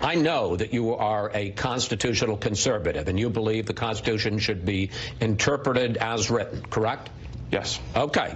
I know that you are a constitutional conservative, and you believe the Constitution should be interpreted as written, correct? Yes. Okay.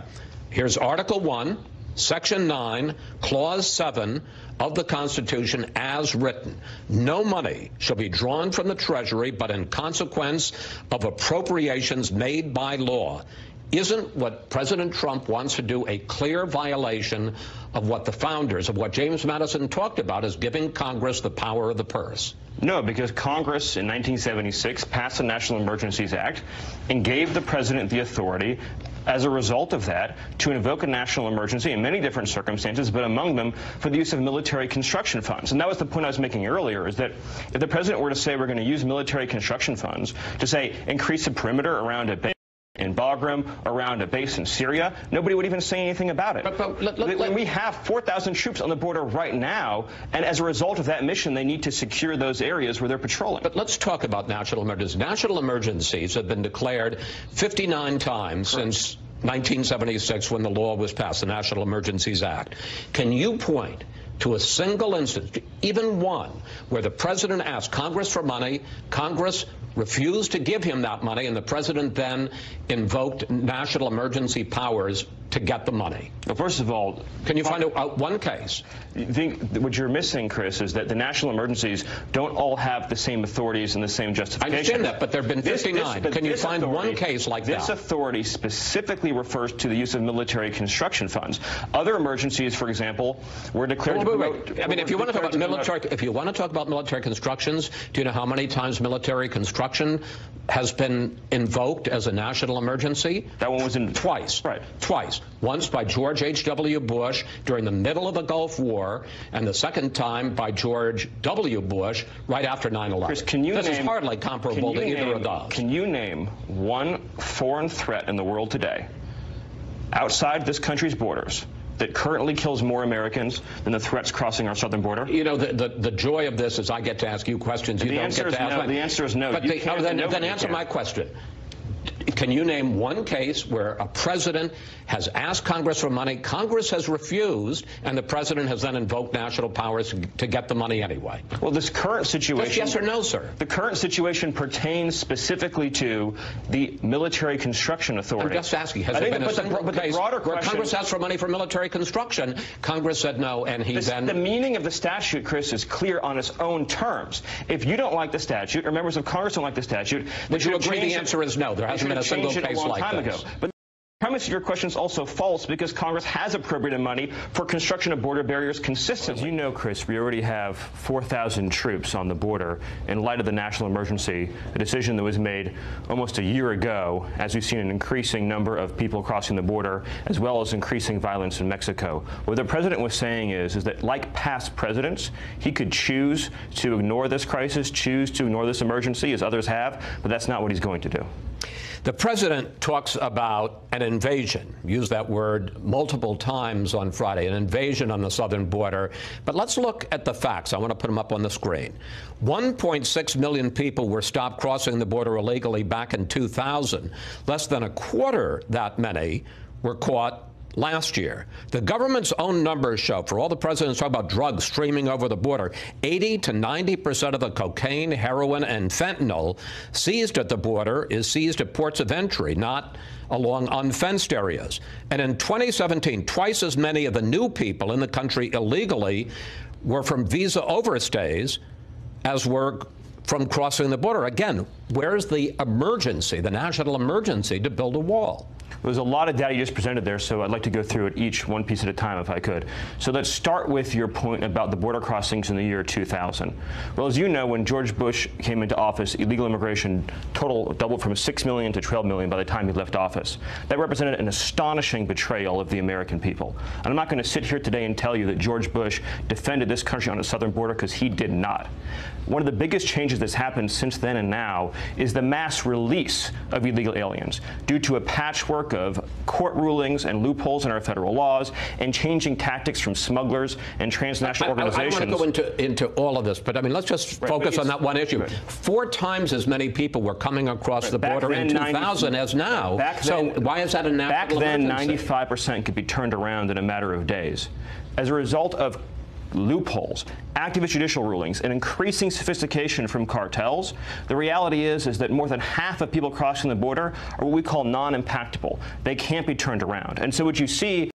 Here's Article 1, Section 9, Clause 7 of the Constitution as written. No money shall be drawn from the Treasury but in consequence of appropriations made by law. Isn't what President Trump wants to do a clear violation of what the founders, of what James Madison talked about as giving Congress the power of the purse? No, because Congress in 1976 passed the National Emergencies Act and gave the president the authority, as a result of that, to invoke a national emergency in many different circumstances, but among them for the use of military construction funds. And that was the point I was making earlier, is that if the president were to say we're going to use military construction funds to, say, increase the perimeter around a base in Bagram, around a base in Syria, nobody would even say anything about it. We have 4,000 troops on the border right now, and as a result of that mission, they need to secure those areas where they're patrolling. But let's talk about national emergencies. National emergencies have been declared 59 times since 1976 when the law was passed, the National Emergencies Act. Can you point to a single instance, even one, where the president asked Congress for money, Congress refused to give him that money, and the president then invoked national emergency powers to get the money? Well, first of all, can you find out one case? What you're missing, Chris, is that the national emergencies don't all have the same authorities and the same justification. I understand that, but there have been 59. Can you find one case like that? This authority specifically refers to the use of military construction funds. Other emergencies, for example, were declared to promote. I mean, if you want to talk about military constructions, do you know how many times military construction has been invoked as a national emergency? That one was in twice. Right. Twice. Once by George H.W. Bush during the middle of the Gulf War, and the second time by George W. Bush right after 9/11. Chris, this is hardly comparable to either of those. Can you name one foreign threat in the world today, outside this country's borders, that currently kills more Americans than the threats crossing our southern border? You know, the joy of this is I get to ask you questions you don't get to ask me. The answer is no. But then answer my question. Can you name one case where a president has asked Congress for money, Congress has refused, and the president has then invoked national powers to get the money anyway? Well, this current situation... Just yes or no, sir. The current situation pertains specifically to the military construction authority. I'm just asking, has there been a single case where Congress asked for money for military construction, Congress said no, and The meaning of the statute, Chris, is clear on its own terms. If you don't like the statute, or members of Congress don't like the statute... Would you agree the answer is no? There hasn't been a single case like this. But the premise of your question is also false, because Congress has appropriated money for construction of border barriers consistently. As you know, Chris, we already have 4,000 troops on the border in light of the national emergency, a decision that was made almost a year ago, as we've seen an increasing number of people crossing the border, as well as increasing violence in Mexico. What the president was saying is that, like past presidents, he could choose to ignore this crisis, choose to ignore this emergency, as others have, but that's not what he's going to do. The president talks about an invasion, used that word multiple times on Friday, an invasion on the southern border. But let's look at the facts. I want to put them up on the screen. 1.6 million people were stopped crossing the border illegally back in 2000. Less than a quarter that many were caught last year. The government's own numbers show, for all the presidents talk about drugs streaming over the border, 80 to 90% of the cocaine, heroin, and fentanyl seized at the border is seized at ports of entry, not along unfenced areas. And in 2017, twice as many of the new people in the country illegally were from visa overstays as were from crossing the border. Again, where's the emergency, the national emergency, to build a wall? There's a lot of data you just presented there, so I'd like to go through it each one piece at a time if I could. So let's start with your point about the border crossings in the year 2000. Well, as you know, when George Bush came into office, illegal immigration total doubled from 6 million to 12 million by the time he left office. That represented an astonishing betrayal of the American people. And I'm not going to sit here today and tell you that George Bush defended this country on its southern border, because he did not. One of the biggest changes that's happened since then and now is the mass release of illegal aliens due to a patchwork of court rulings and loopholes in our federal laws and changing tactics from smugglers and transnational organizations. I want to go into all of this, but I mean, let's just focus on that one issue. 4 times as many people were coming across the border in 2000 as now. So why is that a national emergency? Back then, 95% could be turned around in a matter of days. As a result of loopholes, activist judicial rulings, and increasing sophistication from cartels, the reality is that more than half of people crossing the border are what we call non-impactable. They can't be turned around. And so what you see